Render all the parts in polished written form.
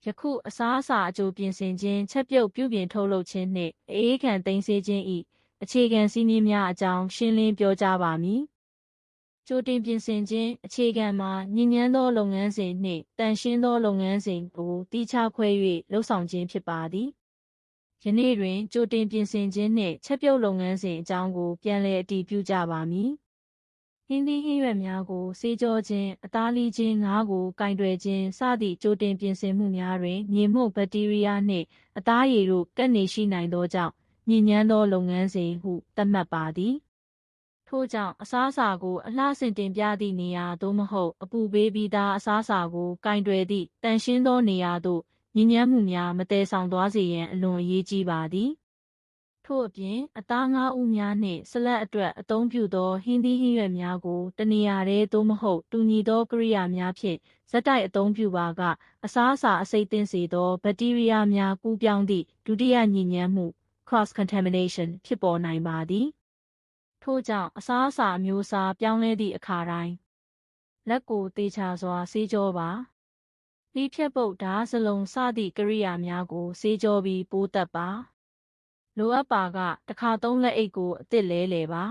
ယခုအစားအစာအကျိုးပြင်ဆင်ခြင်းချက်ပြုတ်ပြုပြင်ထုတ်လုပ်ခြင်းနှင့်အအေးခံသိမ်းဆည်းခြင်း၏အခြေခံစည်းမျဉ်းများအကြောင်းရှင်းလင်းပြောကြားပါမည်။ကြိုတင်ပြင်ဆင်ခြင်းအခြေခံမှာညဉ့်ဉန်းသောလုပ်ငန်းစဉ်နှင့်တန်ရှင်းသောလုပ်ငန်းစဉ်ကိုတိကျခွဲ၍လုပ်ဆောင်ခြင်းဖြစ်ပါသည်။ယနေ့တွင်ကြိုတင်ပြင်ဆင်ခြင်းနှင့်ချက်ပြုတ်လုပ်ငန်းစဉ်အကြောင်းကိုပြန်လည်အတည်ပြုကြပါမည်။ဟင်းသီးဟင်းရွက်များကိုဆေးကြောခြင်းအသားလီခြင်းငါးကိုကင်တွယ်ခြင်းစသည့်ကြိုတင်ပြင်ဆင်မှုများတွင်မြေမှုန့်ဘက်တီးရီးယားနှင့်အသားရည်တို့ကပ်နေရှိနိုင်သောကြောင့်ညဉ့်ဉန်းသောလုပ်ငန်းစဉ်ဟုသတ်မှတ်ပါသည်။ထို့ကြောင့်အစားအစာကိုအလှဆင်တင်ပြသည့်နေရာသို့မဟုတ်အပူပေးပြီးသားအစားအစာကိုကင်တွယ်သည့်တန်ရှင်းသောနေရာသို့ညဉ့်ဉန်းမှုများမတည်ဆောင်သွားစေရန်အလွန်အရေးကြီးပါသည်။ထို့အပြင်အသားငါးဦးများနှင့်ဆလတ်အတွက်အသုံးပြုသောဟင်းသီးဟင်းရွက်များကိုတနေရာတည်းသို့မဟုတ်တူညီသောကိရိယာများဖြင့်ဇက်တိုက်အသုံးပြုပါကအစားအစာအဆိပ်သင့်စေသောဘက်တီးရီးယားများကူးပြောင်းသည့်ဒုတိယညဉ့်ဉန်းမှု cross contamination ဖြစ်ပေါ်နိုင်ပါသည်။ထို့ကြောင့်အစားအစာအမျိုးအစားပြောင်းလဲသည့်အခါတိုင်းလက်ကိုသေချာစွာဆေးကြောပါ။လှီးဖြတ်ပုတ်ဓားစလုံးစသည့်ကိရိယာများကိုဆေးကြောပြီးပိုးသတ်ပါ။လိုအပ်ပါကတစ်ခါသုံးလက်အိတ်ကိုအသစ်လဲလှယ်ပါ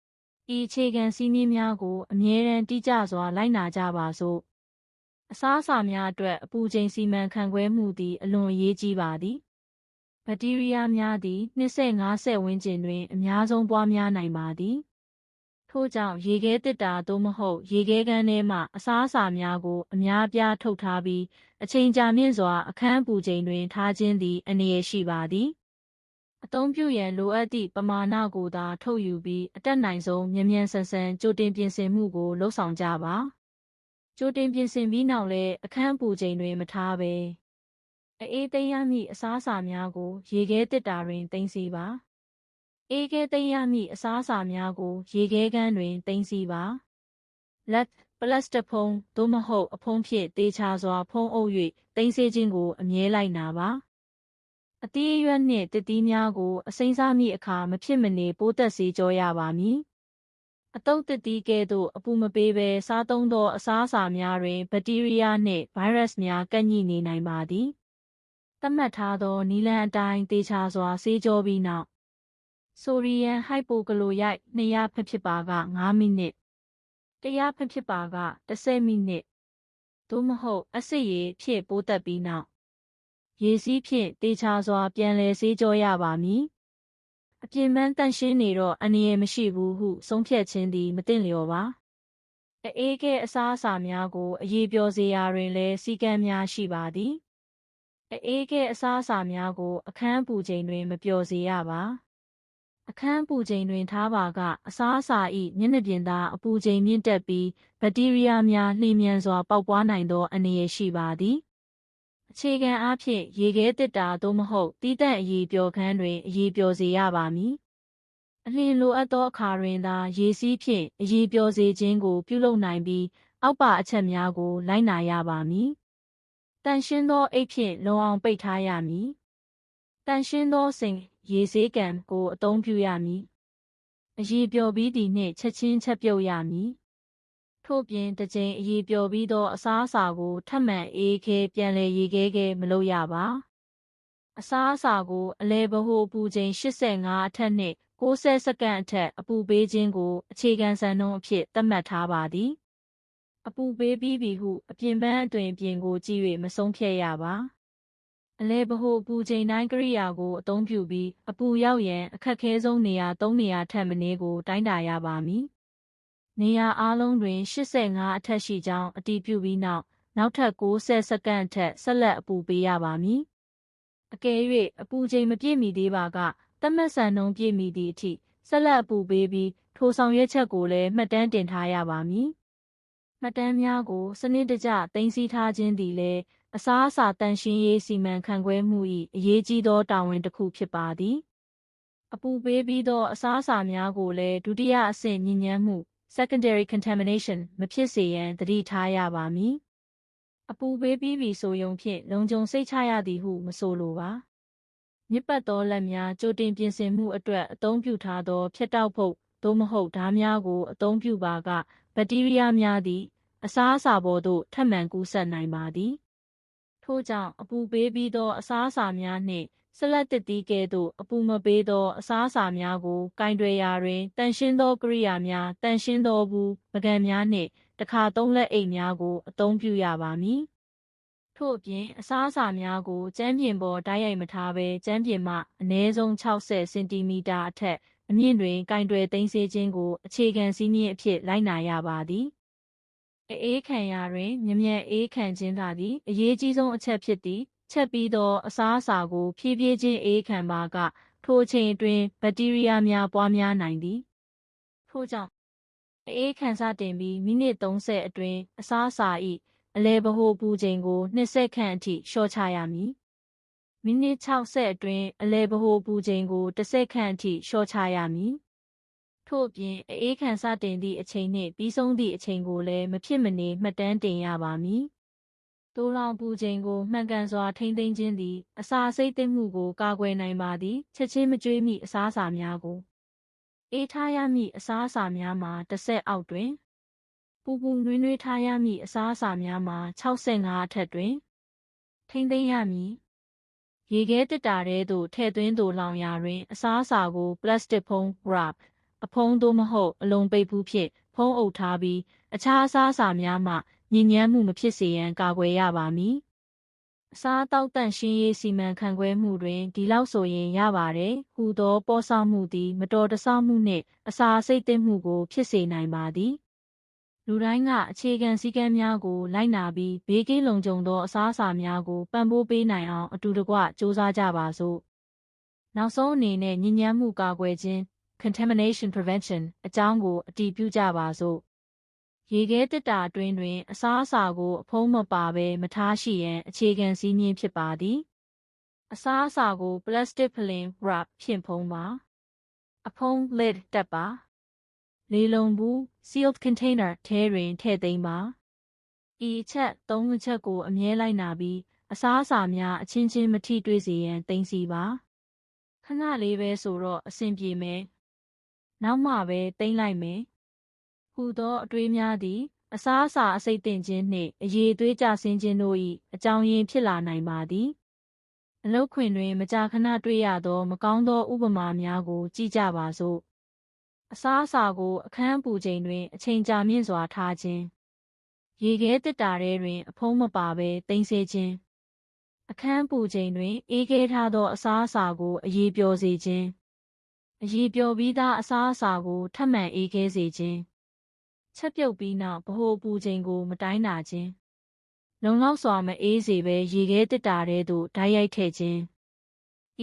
။ဤအခြေခံစည်းမျဉ်းများကိုအမြဲတမ်းတိကျစွာလိုက်နာကြပါစို့။အစားအစာများအတွက်အပူချိန်စီမံခန့်ခွဲမှုသည်အလွန်အရေးကြီးပါသည်။ဘက်တီးရီးယားများသည်250ဝန်းကျင်တွင်အများဆုံးပွားများနိုင်ပါသည်။ထို့ကြောင့်ရေခဲသေတ္တာသို့မဟုတ်ရေခဲကမ်းထဲမှအစားအစာများကိုအများအပြားထုတ်ထားပြီးအချိန်ကြာမြင့်စွာအခန်းအပူချိန်တွင်ထားခြင်းသည်အန္တရာယ်ရှိပါသည်။အသုံးပြုရန်လိုအပ်သည့်ပမာဏကိုသာထုတ်ယူပြီးအတတ်နိုင်ဆုံးမြန်မြန်ဆန်ဆန်ကြိုတင်ပြင်ဆင်မှုကိုလုပ်ဆောင်ကြပါ။ကြိုတင်ပြင်ဆင်ပြီးနောက်လည်းအခန်းအပူချိန်တွင်မထားဘဲအေးသိမ်းရမည့်အစားအစာများကိုရေခဲသေတ္တာတွင်သိမ်းဆည်းပါ။အေးခဲသိမ်းရမည့်အစားအစာများကိုရေခဲခန်းတွင်သိမ်းဆည်းပါ။လက်ပလတ်စတစ်ဖုံးသို့မဟုတ်အဖုံးဖြင့်သေချာစွာဖုံးအုပ်၍သိမ်းဆည်းခြင်းကိုအမြဲလိုက်နာပါ။အသီးအရွက်နှင့်သစ်သီးများကိုအစိမ်းစားမည့်အခါမဖြစ်မနေပိုးသက်ဆေးကြောရပါမည်။အတုပ်သစ်သီးကဲ့သို့အပူမပေးဘဲစားသုံးသောအစားအစာများတွင်ဘက်တီးရီးယားနှင့်ဗိုင်းရပ်စ်များကပ်ညှိနေနိုင်ပါသည်။သတ်မှတ်ထားသောနည်းလမ်းအတိုင်းသေချာစွာဆေးကြောပြီးနောက်ဆိုဒီယမ်ဟိုက်ပိုကလိုရိုက်200ဖြစ်ပါက5မိနစ်100ဖြစ်ပါက10မိနစ်သို့မဟုတ်အက်ဆစ်ရည်ဖြင့်ပိုးသက်ပြီးနောက်ရေစီးဖြင့်သေချာစွာပြန်လည်ဆေးကြောရပါမည်။အပြင်ပန်းတန့်ရှင်းနေတော့အန္တရာယ်မရှိဘူးဟုဆုံးဖြတ်ခြင်းသည်မသင့်လျော်ပါ။အေးခဲအစားအစာများကိုအရေးပျော်စေရာတွင်လည်းစည်းကမ်းများရှိပါသည်။အေးခဲအစားအစာများကိုအခန်းအပူချိန်တွင်မပျော်စေရပါ။အခန်းအပူချိန်တွင်ထားပါကအစားအစာ၏မျက်နှာပြင်သားအပူချိန်မြင့်တက်ပြီးဘက်တီးရီးယားများလျင်မြန်စွာပေါက်ပွားနိုင်သောအန္တရာယ်ရှိပါသည်။အခြေခံအားဖြင့်ရေခဲသေတ္တာသို့မဟုတ်သီးသန့်အရည်ပျော်ခန်းတွင်အရည်ပျော်စေရပါမည်။အလျင်လိုအပ်သောအခါတွင်သာရေစီးဖြင့်အရည်ပျော်စေခြင်းကိုပြုလုပ်နိုင်ပြီးအောက်ပါအချက်များကိုလိုက်နာရပါမည်။တန်ရှင်းသောအိတ်ဖြင့်လုံအောင်ပိတ်ထားရမည်။တန်ရှင်းသောစင်ရေဆေးကန်ကိုအသုံးပြုရမည်။အရည်ပျော်ပြီးသည်နှင့်ချက်ချင်းချက်ပြုတ်ရမည်။ထို့ပြင်တစ်ကြိမ်အရည်ပျော်ပြီးသောအစားအစာကိုထပ်မံအေးခဲပြန်လည်ရေခဲခဲမလုပ်ရပါ။အစားအစာကိုအလယ်ဗဟိုအပူချိန်85အထက်နှင့်60စက္ကန့်အထက်အပူပေးခြင်းကိုအခြေခံစံနှုန်းအဖြစ်သတ်မှတ်ထားပါသည်။အပူပေးပြီးပြီဟုအပြင်ပန်းအတွင်ပြင်ကိုကြည့်၍မဆုံးဖြတ်ရပါ။အလယ်ဗဟိုအပူချိန်တိုင်းကိရိယာကိုအသုံးပြုပြီးအပူရောက်ရန်အခက်ခဲဆုံးနေရာ3နေရာထက်မနည်းကိုတိုင်းတာရပါမည်။နေရာအားလုံးတွင်85အထက်ရှိကြောင်းအတည်ပြုပြီးနောက်ထပ်60စက္ကန့်အထက်ဆက်လက်အပူပေးရပါမည်။အကယ်၍အပူချိန်မပြည့်မီသေးပါကသတ်မှတ်စံနှုန်းပြည့်မီသည့်အထိဆက်လက်အပူပေးပြီးထိုဆောင်ရွက်ချက်ကိုလည်းမှတ်တမ်းတင်ထားရပါမည်။မှတ်တမ်းများကိုစနစ်တကျသိမ်းဆည်းထားခြင်းသည်လည်းအစားအစာတန်ရှင်းရေးစီမံခန့်ခွဲမှု၏အရေးကြီးသောတာဝန်တစ်ခုဖြစ်ပါသည်။အပူပေးပြီးသောအစားအစာများကိုလည်းဒုတိယအဆင့်ညစ်ညမ်းမှု secondary contamination မဖြစ်စေရန်သတိထားရပါမည်။အပူပေးပြီးပြီဆိုရုံဖြင့်လုံခြုံစိတ်ချရသည်ဟုမဆိုလိုပါ။ညစ်ပတ်သောလက်များကြိုတင်ပြင်ဆင်မှုအတွက်အသုံးပြုထားသောဖြတ်တောက်ဖုတ်သို့မဟုတ်ဓားများကိုအသုံးပြုပါကဘက်တီးရီးယားများသည်အစားအစာပေါ်သို့ထပ်မံကူးစက်နိုင်ပါသည် ထို့ကြောင့်အပူပေးပြီးသောအစားအစာများနှင့်ဆက်လက်တစ်သီးကဲ့သို့အပူမပေးသောအစားအစာများကိုကင်တွယ်ရာတွင်တန်ရှင်းသောကိရိယာများတန်ရှင်းသောဘူးပကံများနှင့်တစ်ခါသုံးလက်အိတ်များကိုအသုံးပြုရပါမည်ထို့အပြင်အစားအစာများကိုကျမ်းပြင်ပေါ်တိုက်ရိုက်မထားဘဲကျမ်းပြင်မှအနည်းဆုံး60စင်တီမီတာအထက်အမြင့်တွင်ကင်တွယ်သိမ်းဆည်းခြင်းကိုအခြေခံစည်းမျဉ်းအဖြစ်လိုက်နာရပါသည်အေးခံရာတွင်မြ мян အေးခံခြင်းသာသည်အရေးကြီးဆုံးအချက်ဖြစ်သည်ချက်ပြီးသောအစားအစာကိုဖြည်းဖြည်းချင်းအေးခံပါကထိုအချိန်အတွင်းဘက်တီးရီးယားများပွားများနိုင်သည်ထို့ကြောင့်အေးခံစတင်ပြီးမိနစ်30အတွင်းအစားအစာ၏အလယ်ဗဟိုပူချိန်ကို20ခန့်အထိလျှော့ချရမည်မိနစ်60အတွင်းအလယ်ဗဟိုပူချိန်ကို10ခန့်အထိလျှော့ချရမည်ထို့အပြင်အေးခံစတင်သည့်အချိန်နှင့်ပြီးဆုံးသည့်အချိန်ကိုလည်းမဖြစ်မနေမှတ်တမ်းတင်ရပါမည်တိုးလောင်ပူချိန်ကိုမှန်ကန်စွာထိန်းသိမ်းခြင်းသည်အစာအဆိပ်သင့်မှုကိုကာကွယ်နိုင်ပါသည်ချက်ချင်းမကြွေးမီအစားအစာများကိုအေးထားရမည့်အစားအစာများမှာ10အောက်တွင်ပူပူနွေးနွေးထားရမည့်အစားအစာများမှာ65အထက်တွင်ထိန်းသိမ်းရမည်ရေခဲတစ်တာထဲသို့ထည့်သွင်းသို့လောင်ရာတွင်အစားအစာကိုပလတ်စတစ်ဖုံး wrap အဖုံးသို့မဟုတ်အလုံးပိတ်ဘူးဖြင့်ဖုံးအုပ်ထားပြီးအခြားအစားအစာများမှညစ်ညမ်းမှုမဖြစ်စေရန်ကာကွယ်ရပါမည်အစားအသောက်သန့်ရှင်းရေးစီမံခန့်ခွဲမှုတွင်ဒီလောက်ဆိုရင်ရပါတယ်ဟူသောပေါ့ဆမှုသည်မတော်တဆမှုနှင့်အစာအဆိပ်သင့်မှုကိုဖြစ်စေနိုင်ပါသည်လူတိုင်းကအခြေခံစည်းကမ်းများကိုလိုက်နာပြီးဘေးကင်းလုံခြုံသောအစားအစာများကိုပံ့ပိုးပေးနိုင်အောင်အတူတကွစူးစမ်းကြပါစို့နောက်ဆုံးအနေနဲ့ညစ်ညမ်းမှုကာကွယ်ခြင်း contamination prevention အကြောင်းကိုအတည်ပြုကြပါစို့ရေခဲတစ်တာအတွင်းတွင်အစားအစာကိုအဖုံးမပါဘဲမထားရှိရန်အခြေခံစည်းမျဉ်းဖြစ်ပါသည်အစားအစာကိုပလတ်စတစ်ဖလင် wrap ဖြင့်ဖုံးပါအဖုံး lid တပ်ပါလေလုံဘူး sealed container ထဲတွင်ထည့်သိမ်းပါဤအချက်3ချက်ကိုအမြဲလိုက်နာပြီးအစားအစာများအချင်းချင်းမထိတွေ့စေရန်သိမ်းဆည်းပါခဏလေးပဲဆိုတော့အဆင်ပြေမယ်နောက်မှပဲသိမ်းလိုက်မယ်ဟူသောအတွေးများသည်အစားအစာအဆိပ်သင့်ခြင်းနှင့်အရည်အသွေးကျဆင်းခြင်းတို့၏အကြောင်းရင်းဖြစ်လာနိုင်ပါသည်အလုပ်ခွင်တွင်မကြာခဏတွေ့ရသောမကောင်းသောဥပမာများကိုကြည့်ကြပါစို့အစားအစာကိုအခန်းအပူချိန်တွင်အချိန်ကြာမြင့်စွာထားခြင်းရေခဲတစ်တာထဲတွင်အဖုံးမပါဘဲသိမ်းဆည်းခြင်းအခန်းအပူချိန်တွင်အေးခဲထားသောအစားအစာကိုအရည်ပျော်စေခြင်းအရည်ပျော်ပြီးသားအစားအစာကိုထပ်မံအေးခဲစေခြင်းချက်ပြုတ်ပြီးနောက်ဗဟိုပူချိန်ကိုမတိုင်းတာခြင်းလုံလောက်စွာမအေးစေဘဲရေခဲတစ်တာထဲသို့ဓာတ်ရိုက်ထည့်ခြင်း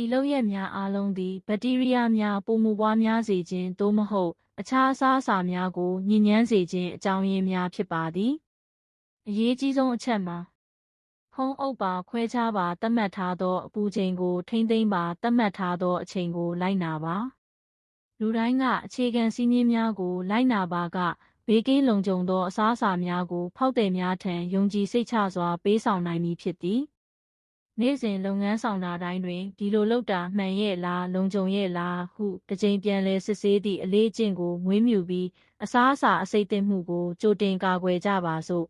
ဤလုပ်ရက်များအားလုံးသည်ဘက်တီးရီးယားများပိုမိုပွားများစေခြင်းသို့မဟုတ်အခြားအစားအစာများကိုညစ်ညမ်းစေခြင်းအကြောင်းရင်းများဖြစ်ပါသည်အရေးကြီးဆုံးအချက်မှာဖုံးအုပ်ပါခွဲခြားပါသတ်မှတ်ထားသောအပူချိန်ကိုထိမ့်သိမ်းပါသတ်မှတ်ထားသောအချိန်ကိုလိုက်နာပါလူတိုင်းကအခြေခံစည်းမျဉ်းများကိုလိုက်နာပါကဘေးကင်းလုံခြုံသောအစားအစာများကိုဖောက်သည်များထံယုံကြည်စိတ်ချစွာပေးဆောင်နိုင်မည်ဖြစ်သည်နေ့စဉ်လုပ်ငန်းဆောင်တာတိုင်းတွင်ဒီလိုလုပ်တာမှန်ရဲ့လားလုံခြုံရဲ့လားဟုတစ်ကြိမ်ပြန်လည်စစ်ဆေးသည့်အလေးအကျင့်ကိုမွေးမြူပြီးအစားအစာအဆိပ်သင့်မှုကိုကြိုတင်ကာကွယ်ကြပါစို့